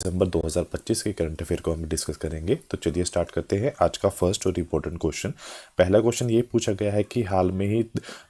दिसंबर 2025 के current affair को हम डिस्कस करेंगे। तो चलिए स्टार्ट करते हैं आज का फर्स्ट और इम्पोर्टेंट क्वेश्चन। पहला क्वेश्चन ये पूछा गया है कि हाल में ही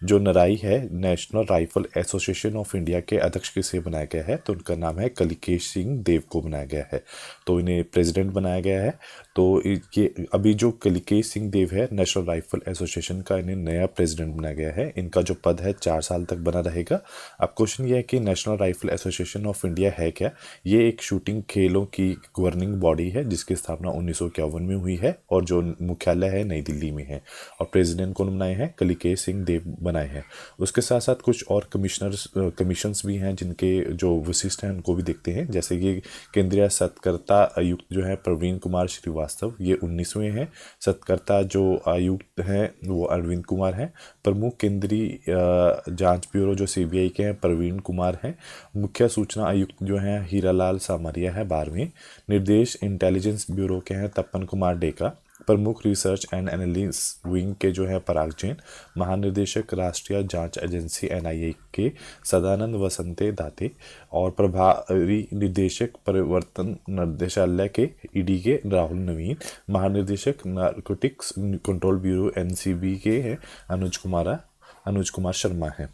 जो नराई है, national rifle association of India के अध्यक्ष किसे बनाया गया है? तो उनका नाम है कलिकेश सिंह देव को बनाया गया है। तो इन्हें प्रेसिडेंट बनाया गया है। तो ये अभी जो कलिकेश सिंह देव है नेशनल राइफल एसोसिएशन का, इन्हें नया प्रेसिडेंट बनाया गया है। इनका जो पद है 4 साल तक बना रहेगा। अब क्वेश्चन ये है कि national rifle association of India है क्या? ये एक शूटिंग खेलों की गवर्निंग बॉडी है जिसकी स्थापना 1951 में हुई है और जो मुख्यालय है नई दिल्ली में है। और प्रेसिडेंट कौन बनाए हैं? कलिकेश सिंह देव बनाए हैं। उसके साथ साथ कुछ और कमीशंस भी हैं जिनके जो विशिष्ट हैं उनको भी देखते हैं। जैसे कि केंद्रीय सतर्कता आयुक्त जो है प्रवीण कुमार श्रीवास्तव, ये 19वें हैं। सतर्कता जो आयुक्त हैं वो अरविंद कुमार हैं। प्रमुख केंद्रीय जांच ब्यूरो जो सीबीआई के हैं प्रवीण कुमार हैं। मुख्य सूचना आयुक्त जो हैं हीरालाल सामरिया है 12वें। निर्देश इंटेलिजेंस ब्यूरो के हैं तपन कुमार डेका। प्रमुख रिसर्च एंड एनालिसिस विंग के जो है पराग जैन। महानिदेशक राष्ट्रीय जांच एजेंसी एनआईए के सदानंद वसंते दाते। और प्रभारी निदेशक परिवर्तन निर्देशालय के ईडी के राहुल नवीन। महानिदेशक नारकोटिक्स कंट्रोल ब्यूरो एनसीबी के हैं अनुज कुमार शर्मा है।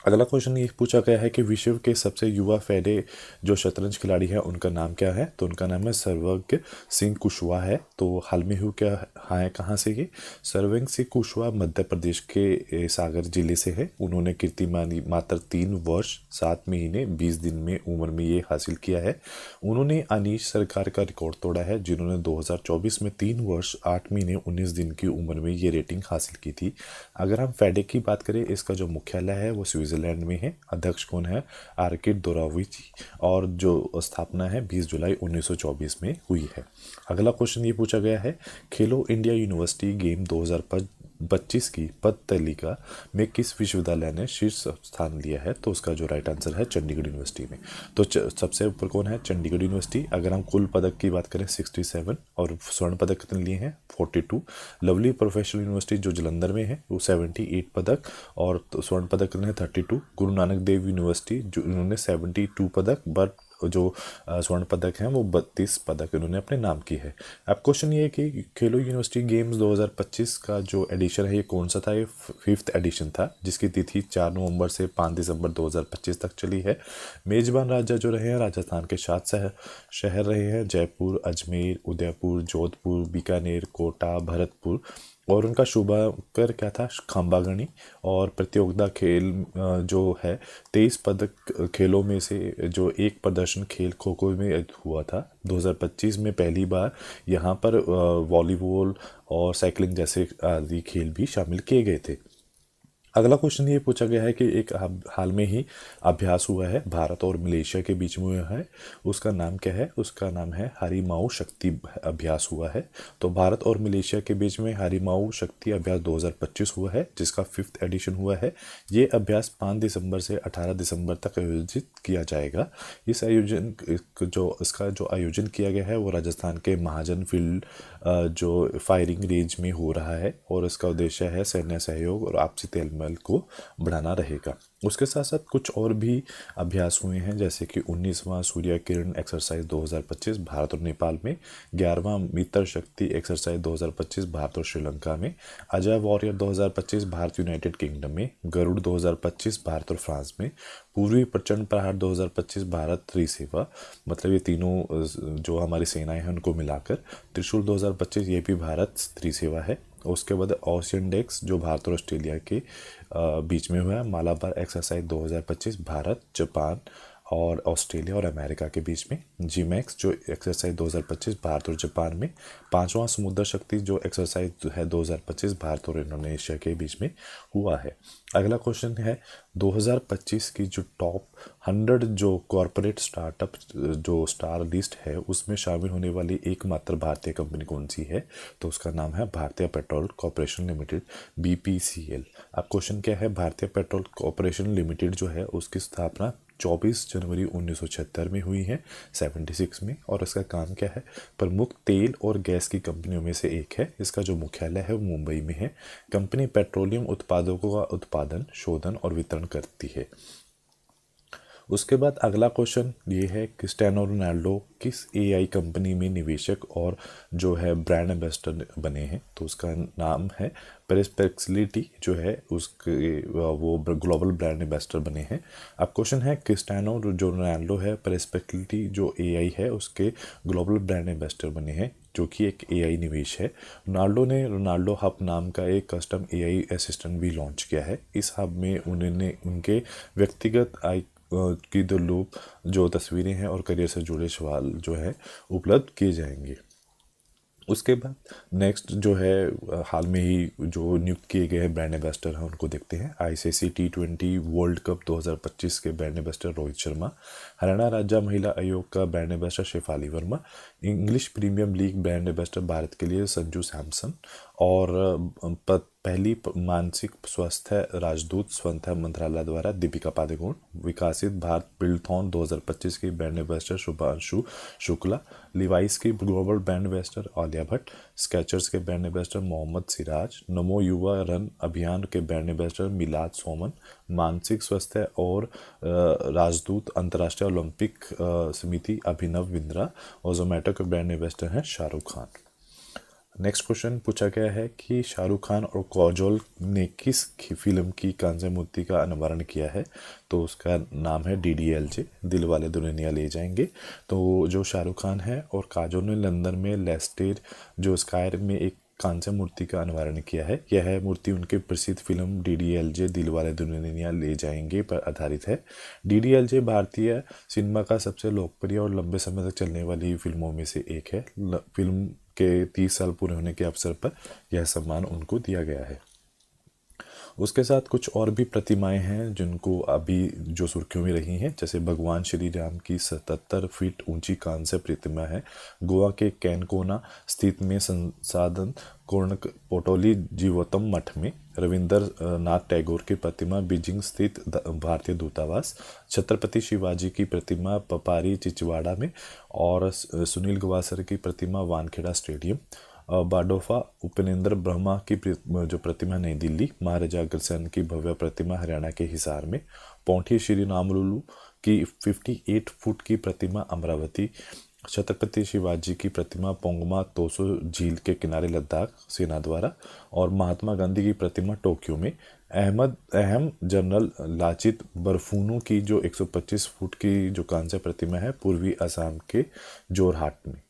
अगला क्वेश्चन ये पूछा गया है कि विश्व के सबसे युवा फेडे जो शतरंज खिलाड़ी हैं उनका नाम क्या है? तो उनका नाम है सर्वज्ञ सिंह कुशवाहा है। तो हाल में क्या है, कहाँ से ये? सर्वज्ञ सिंह कुशवाहा मध्य प्रदेश के सागर जिले से है। उन्होंने कीर्तिमान मात्र 3 वर्ष 7 महीने 20 दिन में उम्र में ये हासिल किया है। उन्होंने अनीश सरकार का रिकॉर्ड तोड़ा है जिन्होंने 2024 में 3 वर्ष 8 महीने 19 दिन की उम्र में ये रेटिंग हासिल की थी। अगर हम फेडे की बात करें, इसका जो मुख्यालय है वो स्विट्जरलैंड में है। अध्यक्ष कौन है? आर्किड दोराविची। और जो स्थापना है 20 जुलाई 1924 में हुई है। अगला क्वेश्चन ये पूछा गया है, खेलो इंडिया यूनिवर्सिटी गेम 2025 की पद तालिका में किस विश्वविद्यालय ने शीर्ष स्थान लिया है? तो उसका जो राइट आंसर है चंडीगढ़ यूनिवर्सिटी में। तो सबसे ऊपर कौन है? चंडीगढ़ यूनिवर्सिटी। अगर हम कुल पदक की बात करें 67 और स्वर्ण पदक कितने लिए हैं? 42। लवली प्रोफेशनल यूनिवर्सिटी जो जलंधर में है वो 78 पदक और स्वर्ण पदक कितने हैं? 32। गुरु नानक देव यूनिवर्सिटी जो इन्होंने 72 पदक, बट जो स्वर्ण पदक हैं वो 32 पदक इन्होंने अपने नाम की है। अब क्वेश्चन ये है कि खेलो यूनिवर्सिटी गेम्स 2025 का जो एडिशन है ये कौन सा था? ये 5th एडिशन था जिसकी तिथि 4 नवंबर से 5 दिसंबर 2025 तक चली है। मेजबान राज्य जो रहे हैं राजस्थान के 7 शहर रहे हैं, जयपुर, अजमेर, उदयपुर, जोधपुर, बीकानेर, कोटा, भरतपुर। और उनका शुभाकर क्या था? खंबागणी। और प्रतियोगिता खेल जो है 23 पदक खेलों में से जो एक प्रदर्शन खेल खो खो में हुआ था 2025 में पहली बार। यहाँ पर वॉलीबॉल और साइकिलिंग जैसे आदि खेल भी शामिल किए गए थे। अगला क्वेश्चन ये पूछा गया है कि एक हाल में ही अभ्यास हुआ है भारत और मलेशिया के बीच में हुआ है, उसका नाम क्या है? उसका नाम है हरिमाऊ शक्ति अभ्यास हुआ है। तो भारत और मलेशिया के बीच में हरिमाऊ शक्ति अभ्यास 2025 हुआ है जिसका 5th एडिशन हुआ है। ये अभ्यास 5 दिसंबर से 18 दिसंबर तक आयोजित किया जाएगा। इस आयोजन इसका जो आयोजन किया गया है वो राजस्थान के महाजन फील्ड जो फायरिंग रेंज में हो रहा है और इसका उद्देश्य है सैन्य सहयोग और आपसी तालमेल को बढ़ाना रहेगा। उसके साथ साथ कुछ और भी अभ्यास हुए हैं जैसे कि 19वां सूर्य किरण एक्सरसाइज 2025 भारत और नेपाल में, 11वां मित्र शक्ति एक्सरसाइज 2025 भारत और श्रीलंका में, Ajay warrior 2025 Bharat United kingdom में, गरुड़ 2025 भारत और फ्रांस में, पूर्वी प्रचंड प्रहार 2025 भारत त्रिसेवा, मतलब ये तीनों जो हमारी सेनाएं हैं उनको मिलाकर, त्रिशूल 2025 ये भी भारत त्रिसेवा है। उसके बाद ओशियन डेक्स जो भारत और ऑस्ट्रेलिया के बीच में हुआ है, मालाबार एक्सरसाइज 2025 भारत, जापान और ऑस्ट्रेलिया और अमेरिका के बीच में, जीमैक्स जो एक्सरसाइज 2025 भारत और जापान में, 5वां समुद्र शक्ति जो एक्सरसाइज है 2025 भारत और इंडोनेशिया के बीच में हुआ है। अगला क्वेश्चन है 2025 की जो टॉप 100 जो कॉरपोरेट स्टार्टअप जो स्टार लिस्ट है उसमें शामिल होने वाली एकमात्र भारतीय कंपनी कौन सी है? तो उसका नाम है भारतीय पेट्रोल कॉर्पोरेशन लिमिटेड, BPCL। अब क्वेश्चन क्या है, भारतीय पेट्रोल कॉर्पोरेशन लिमिटेड जो है उसकी स्थापना 24 जनवरी 1976 में हुई है 76 में। और इसका काम क्या है? प्रमुख तेल और गैस की कंपनियों में से एक है। इसका जो मुख्यालय है वो मुंबई में है। कंपनी पेट्रोलियम उत्पादों का उत्पादन, शोधन और वितरण करती है। उसके बाद अगला क्वेश्चन ये है, क्रिस्टियानो रोनाल्डो किस एआई कंपनी में निवेशक और जो है ब्रांड एम्बेसडर बने हैं? तो उसका नाम है पेरिस्पेक्सिलिटी, जो है उसके वो ग्लोबल ब्रांड एम्बेसडर बने हैं। अब क्वेश्चन है, क्रिस्टियानो जो रोनाल्डो है पेरिस्पेक्सिलिटी जो एआई है उसके ग्लोबल ब्रांड एम्बेसडर बने हैं, जो कि एक एआई निवेश है। रोनाल्डो ने रोनाल्डो हब नाम का एक कस्टम एआई असिस्टेंट भी लॉन्च किया है। इस हब में उन्होंने उनके व्यक्तिगत आई की दो लूप जो तस्वीरें हैं और करियर से जुड़े सवाल जो है उपलब्ध किए जाएंगे। उसके बाद नेक्स्ट जो है हाल में ही जो नियुक्त किए गए हैं ब्रांड एम्बेसडर हैं उनको देखते हैं। आईसीसी T20 वर्ल्ड कप 2025 के ब्रांड एम्बेसडर रोहित शर्मा, हरियाणा राज्य महिला आयोग का brand ambassador Shefali Verma, English premier league brand ambassador Bharat के लिए संजू सैमसन, और पहली मानसिक स्वास्थ्य राजदूत स्वास्थ्य मंत्रालय द्वारा दीपिका पादुकोण, विकसित भारत बिल्डथॉन 2025 की brand ambassador Shubhanshu Shukla, Levi's की global brand ambassador Alia Bhatt, Skechers के brand ambassador Mohammed Siraj, Namo Yuva run अभियान के ब्रांड एम्बेसडर मिलाद सोमन, मानसिक स्वास्थ्य और राजदूत अंतर्राष्ट्रीय ओलंपिक समिति अभिनव बिंद्रा, और जोमेटो के ब्रांड एम्बेसडर हैं शाहरुख खान। नेक्स्ट क्वेश्चन पूछा गया है कि शाहरुख खान और काजोल ने किस फिल्म की कांस्य मूर्ति का अनावरण किया है? तो उसका नाम है DDLJ, दिल वाले दुल्हनिया ले जाएंगे। तो जो शाहरुख खान है और काजोल ने लंदन में लेस्टेर जो स्कायर में एक कांस्य मूर्ति का अनावरण किया है। यह मूर्ति उनके प्रसिद्ध फिल्म DDLJ दिल वाले दुल्हनिया ले जाएंगे पर आधारित है। DDLJ भारतीय सिनेमा का सबसे लोकप्रिय और लंबे समय तक चलने वाली फिल्मों में से एक है। फिल्म के 30 साल पूरे होने के अवसर पर यह सम्मान उनको दिया गया है। उसके साथ कुछ और भी प्रतिमाएं हैं जिनको अभी जो सुर्खियों में रही हैं, जैसे भगवान श्री राम की 77 फीट ऊंची कांस्य प्रतिमा है गोवा के कैनकोना स्थित में संसाधन कोर्णक पोटोली जीवोत्तम मठ में। रविंद्र नाथ टैगोर की प्रतिमा बीजिंग स्थित भारतीय दूतावास, छत्रपति शिवाजी की प्रतिमा पपारी चिचवाड़ा में, और सुनील गावस्कर की प्रतिमा वानखेड़ा स्टेडियम। बाडोफा उपेंद्र ब्रह्मा की जो प्रतिमा नई दिल्ली, महाराजा अग्रसेन की भव्य प्रतिमा हरियाणा के हिसार में, पौंठी श्री रामलुलु की 58 फुट की प्रतिमा अमरावती, छत्रपति शिवाजी की प्रतिमा पोंगमा तोसो झील के किनारे लद्दाख सेना द्वारा, और महात्मा गांधी की प्रतिमा टोक्यो में। अहम जनरल लाचित बरफूनू की जो 125 फुट की जो कांस्य प्रतिमा है पूर्वी असम के जोरहाट में।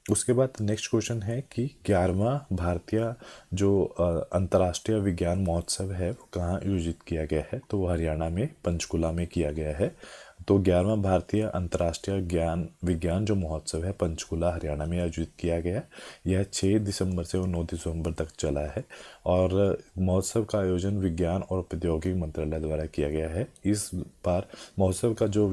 उसके बाद नेक्स्ट क्वेश्चन है कि 11वां भारतीय जो अंतर्राष्ट्रीय विज्ञान महोत्सव है वो कहाँ आयोजित किया गया है? तो वो हरियाणा में पंचकुला में किया गया है। तो 11वां भारतीय अंतर्राष्ट्रीय विज्ञान जो महोत्सव है पंचकुला हरियाणा में आयोजित किया गया। यह 6 दिसंबर से 9 दिसंबर तक चला है, और महोत्सव का आयोजन विज्ञान और प्रौद्योगिकी मंत्रालय द्वारा किया गया है। इस बार महोत्सव का जो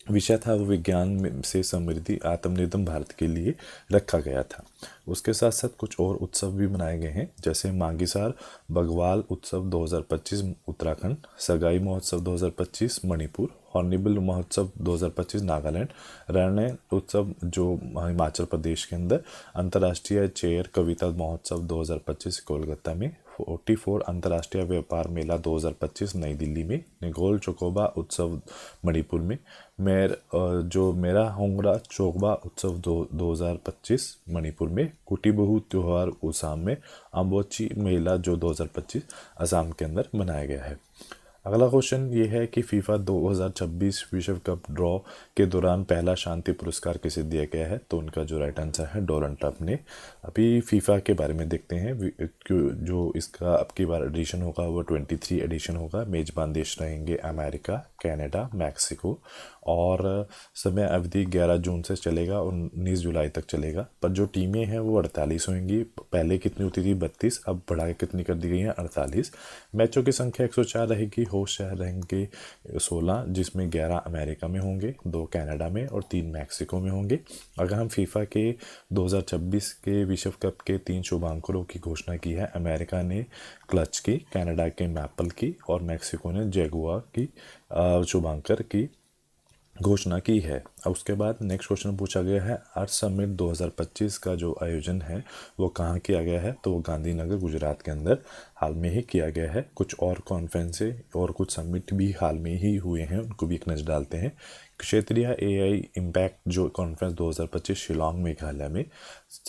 विषय था वो विज्ञान से समृद्धि आत्मनिर्भर भारत के लिए रखा गया था। उसके साथ साथ कुछ और उत्सव भी मनाए गए हैं, जैसे मांगीसार बगवाल उत्सव 2025 उत्तराखंड, सगाई महोत्सव 2025 मणिपुर, हॉर्निबिल महोत्सव 2025 नागालैंड, रणय उत्सव जो हिमाचल प्रदेश के अंदर, अंतर्राष्ट्रीय चेयर कविता महोत्सव 2025 कोलकाता में, 44 अंतर्राष्ट्रीय व्यापार मेला 2025 नई दिल्ली में, निगोल चोकोबा उत्सव मणिपुर में, मेरा होंगरा चोकबा उत्सव 2025 मणिपुर में, कुटीबहू त्योहार असम में, अम्बोची मेला जो 2025 असम के अंदर मनाया गया है। अगला क्वेश्चन ये है कि फीफा 2026 विश्व कप ड्रॉ के दौरान पहला शांति पुरस्कार किसे दिया गया है? तो उनका जो राइट आंसर है डोनाल्ड ट्रंप ने। अभी फीफा के बारे में देखते हैं। जो इसका अब की बार एडिशन होगा वो 23 एडिशन होगा। मेजबान देश रहेंगे अमेरिका, कनाडा, मैक्सिको, और समय अवधि 11 जून से चलेगा और 19 जुलाई तक चलेगा। पर जो टीमें हैं वो 48 होंगी। पहले कितनी होती थी 32, अब बढ़ा के कितनी कर दी गई है 48। मैचों की संख्या 104 रहेगी। होस्ट शहर रहेंगे 16, जिसमें 11 अमेरिका में होंगे, 2 कनाडा में और 3 मैक्सिको में होंगे। अगर हम फीफा के 2026 के विश्व कप के 3 शुभांकरों की घोषणा की है। अमेरिका ने क्लच की, कनाडा के मैपल की और मैक्सिको ने जैगुआर की शुभांकर की घोषणा की है। अब उसके बाद नेक्स्ट क्वेश्चन पूछा गया है अर्थ समिट 2025 का जो आयोजन है वो कहाँ किया गया है, तो वो गांधीनगर गुजरात के अंदर हाल में ही किया गया है। कुछ और कॉन्फ्रेंसें और कुछ समिट भी हाल में ही हुए हैं, उनको भी एक नज़र डालते हैं। क्षेत्रीय एआई इम्पैक्ट जो कॉन्फ्रेंस 2025 शिलोंग मेघालय में,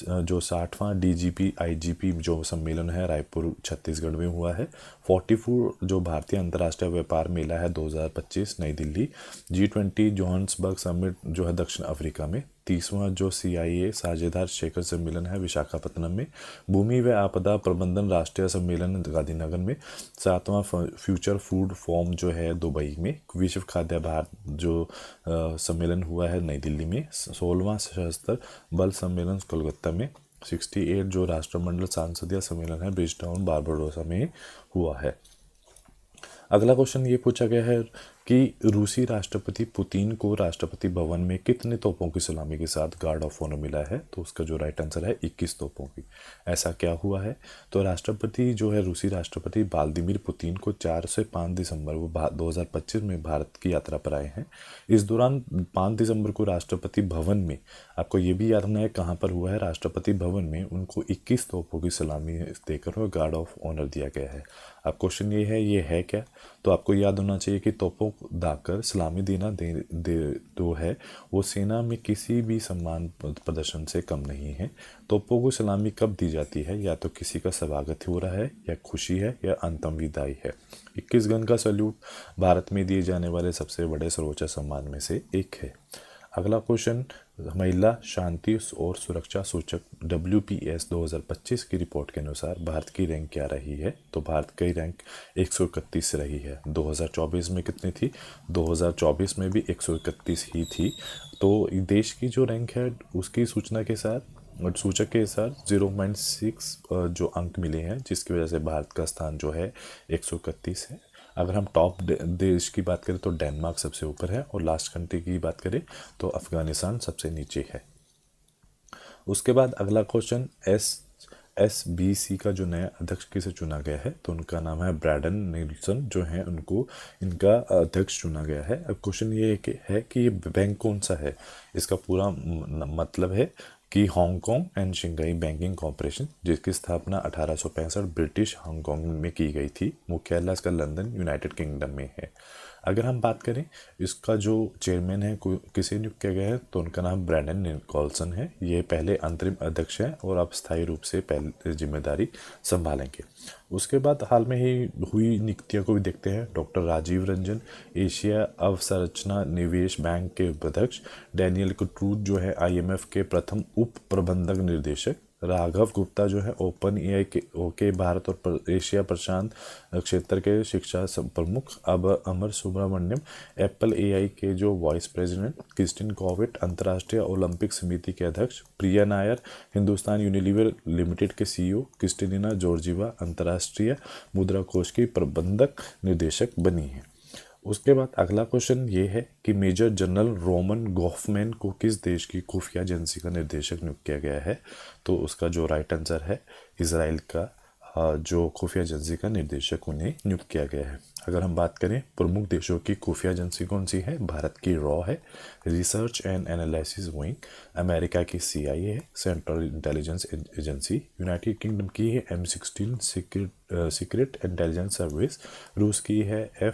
जो 60वां डीजीपी आईजीपी जो सम्मेलन है रायपुर छत्तीसगढ़ में हुआ है। 44 जो भारतीय अंतर्राष्ट्रीय व्यापार मेला है 2025 नई दिल्ली। G20 जोहान्सबर्ग समिट जो है दक्षिण अफ्रीका में। 30वां जो CIA साझेदार शिखर सम्मेलन है विशाखापत्तनम में। भूमि व आपदा प्रबंधन राष्ट्रीय सम्मेलन गांधीनगर में। 7वां फ्यूचर फूड फोरम जो है दुबई में। विश्व खाद्य आहार जो सम्मेलन हुआ है नई दिल्ली में। 16वां सशस्त्र बल सम्मेलन कोलकाता में। 68 जो राष्ट्रमंडल सांसदीय सम्मेलन है ब्रिजटाउन बारबाडोसा में हुआ है। अगला क्वेश्चन ये पूछा गया है कि रूसी राष्ट्रपति पुतिन को राष्ट्रपति भवन में कितने तोपों की सलामी के साथ गार्ड ऑफ ऑनर मिला है, तो उसका जो राइट आंसर है 21 तोपों की। ऐसा क्या हुआ है, तो राष्ट्रपति जो है रूसी राष्ट्रपति व्लादिमीर पुतिन को 4 से 5 दिसंबर वो 2025 में भारत की यात्रा पर आए हैं। इस दौरान 5 दिसंबर को राष्ट्रपति भवन में, आपको ये भी याद रखना है कहाँ पर हुआ है, राष्ट्रपति भवन में उनको 21 तोपों की सलामी देकर और गार्ड ऑफ ऑनर दिया गया है। अब क्वेश्चन ये है क्या, तो आपको याद होना चाहिए कि तोपों दाकर सलामी देना जो है वो सेना में किसी भी सम्मान प्रदर्शन से कम नहीं है। तोपों को सलामी कब दी जाती है, या तो किसी का स्वागत हो रहा है, या खुशी है, या अंतिम विदाई है। 21 गन का सैल्यूट भारत में दिए जाने वाले सबसे बड़े सर्वोच्च सम्मान में से एक है। अगला क्वेश्चन, महिला शांति और सुरक्षा सूचक WPS 2025 की रिपोर्ट के अनुसार भारत की रैंक क्या रही है, तो भारत की रैंक 131 रही है। 2024 में कितनी थी, 2024 में भी 131 ही थी। तो देश की जो रैंक है उसकी सूचना के साथ सूचक के साथ 0.6 जो अंक मिले हैं, जिसकी वजह से भारत का स्थान जो है 131 है। अगर हम टॉप देश की बात करें तो डेनमार्क सबसे ऊपर है, और लास्ट कंट्री की बात करें तो अफगानिस्तान सबसे नीचे है। उसके बाद अगला क्वेश्चन, SBC का जो नया अध्यक्ष किसे चुना गया है, तो उनका नाम है ब्रैडन नील्सन जो है, उनको इनका अध्यक्ष चुना गया है। अब क्वेश्चन ये है कि ये बैंक कौन सा है, इसका पूरा मतलब है कि Hong Kong and Shanghai banking corporation, जिसकी स्थापना 1865 ब्रिटिश हांगकांग में की गई थी। मुख्यालय इसका लंदन यूनाइटेड किंगडम में है। अगर हम बात करें इसका जो चेयरमैन है किसे नियुक्त किया गया है, तो उनका नाम ब्रैंडन निकोलसन है। ये पहले अंतरिम अध्यक्ष हैं और अब स्थायी रूप से पहले जिम्मेदारी संभालेंगे। उसके बाद हाल में ही हुई नियुक्तियों को भी देखते हैं। डॉक्टर राजीव रंजन एशिया अवसंरचना निवेश बैंक के उपाध्यक्ष। डैनियल कुट्रूज जो है IMF के प्रथम उप प्रबंधक निर्देशक। राघव गुप्ता जो है ओपन AI के भारत और एशिया प्रशांत क्षेत्र के शिक्षा प्रमुख। अब अमर सुब्रमण्यम एप्पल AI के जो वाइस प्रेसिडेंट। क्रिस्टिन कॉविट अंतर्राष्ट्रीय ओलंपिक समिति के अध्यक्ष। प्रिया नायर हिंदुस्तान यूनिलीवर लिमिटेड के CEO। क्रिस्टिना जॉर्जिवा अंतर्राष्ट्रीय मुद्रा कोष की प्रबंधक निर्देशक बनी है। उसके बाद अगला क्वेश्चन ये है कि मेजर जनरल रोमन गॉफमैन को किस देश की खुफिया एजेंसी का निर्देशक नियुक्त किया गया है, तो उसका जो राइट आंसर है इजराइल का जो खुफिया एजेंसी का निर्देशक उन्हें नियुक्त किया गया है। अगर हम बात करें प्रमुख देशों की खुफिया एजेंसी कौन सी है, भारत की रॉ है, research and analysis wing. America की CIA है, central intelligence agency. United kingdom की है M16 सीक्रेट इंटेलिजेंस सर्विस। रूस की है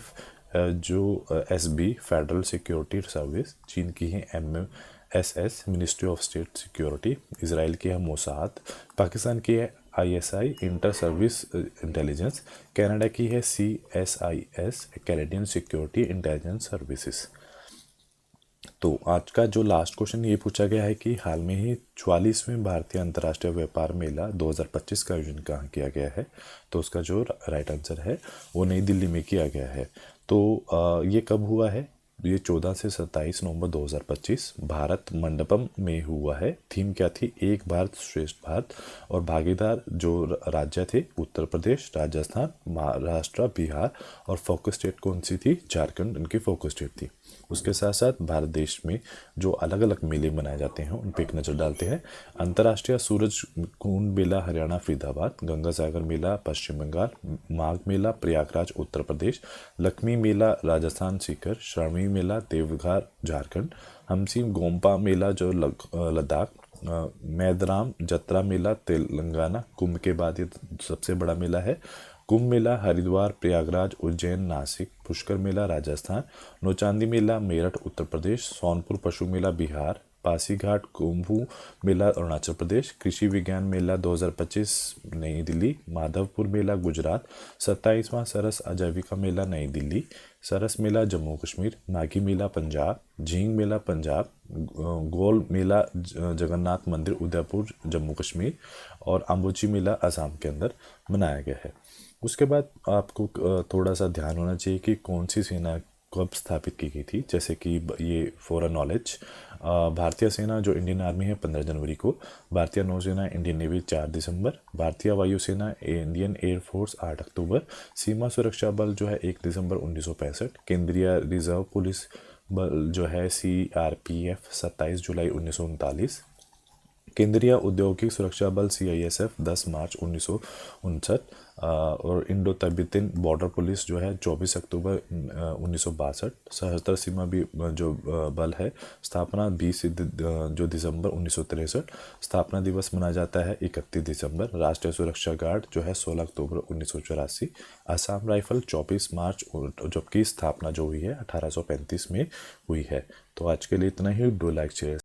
जो SB फेडरल सिक्योरिटी सर्विस। चीन की है MSS ministry of state security. Israel की है मोसाद। पाकिस्तान की है ISI inter service intelligence. Canada की है CSIS Canadian security intelligence services. तो आज का जो लास्ट क्वेश्चन ये पूछा गया है कि हाल में ही 44वें भारतीय अंतर्राष्ट्रीय व्यापार मेला 2025 का आयोजन कहाँ किया गया है, तो उसका जो राइट आंसर है वो नई दिल्ली में किया गया है। तो ये कब हुआ है, ये 14 से 27 नवंबर 2025 भारत मंडपम में हुआ है। थीम क्या थी, एक भारत श्रेष्ठ भारत। और भागीदार जो राज्य थे उत्तर प्रदेश, राजस्थान, महाराष्ट्र, बिहार। और फोकस स्टेट कौन सी थी, झारखंड इनकी फोकस स्टेट थी। उसके साथ साथ भारत देश में जो अलग अलग मेले मनाए जाते हैं उन पर एक नज़र डालते हैं। अंतर्राष्ट्रीय सूरज कुंड मेला हरियाणा फरीदाबाद। गंगा सागर मेला पश्चिम बंगाल। माघ मेला प्रयागराज उत्तर प्रदेश। लक्ष्मी मेला राजस्थान सीकर। श्रावणी मेला देवघर झारखंड। हमसिम गोम्पा मेला जो लद्दाख, मैदराम जत्रा मेला तेलंगाना, कुंभ के बाद ये सबसे बड़ा मेला है। कुंभ मेला हरिद्वार, प्रयागराज, उज्जैन, नासिक। पुष्कर मेला राजस्थान। नौचांदी मेला मेरठ उत्तर प्रदेश। सोनपुर पशु मेला बिहार। पासीघाट कुंभ मेला अरुणाचल प्रदेश। कृषि विज्ञान मेला 2025 नई दिल्ली। माधवपुर मेला गुजरात। 27वां सरस आजीविका मेला नई दिल्ली। सरस मेला जम्मू कश्मीर। माघी मेला पंजाब। झींग मेला पंजाब। गोल मेला जगन्नाथ मंदिर उदयपुर जम्मू कश्मीर। और अम्बुची मेला असम के अंदर मनाया गया है। उसके बाद आपको थोड़ा सा ध्यान होना चाहिए कि कौन सी सेना कब स्थापित की गई थी। जैसे कि ये फॉर अ नॉलेज, भारतीय सेना जो इंडियन आर्मी है 15 जनवरी को। भारतीय नौसेना इंडियन नेवी 4 दिसंबर। भारतीय वायुसेना इंडियन एयरफोर्स 8 अक्टूबर। सीमा सुरक्षा बल जो है 1 दिसंबर 1965। केंद्रीय रिजर्व पुलिस बल जो है CRPF 27 जुलाई 1939। केंद्रीय औद्योगिक सुरक्षा बल CISF 10 मार्च 1959। और इंडो तिब्बतन बॉर्डर पुलिस जो है 24 अक्टूबर 1962। सशस्त्र सीमा भी जो बल है स्थापना 20 जो दिसंबर 1963। स्थापना दिवस मनाया जाता है 31 दिसंबर। राष्ट्रीय सुरक्षा गार्ड जो है 16 अक्टूबर 1984। असम राइफल 24 मार्च, जबकि स्थापना जो हुई है 1835 में हुई है। तो आज के लिए इतना ही। Do like share.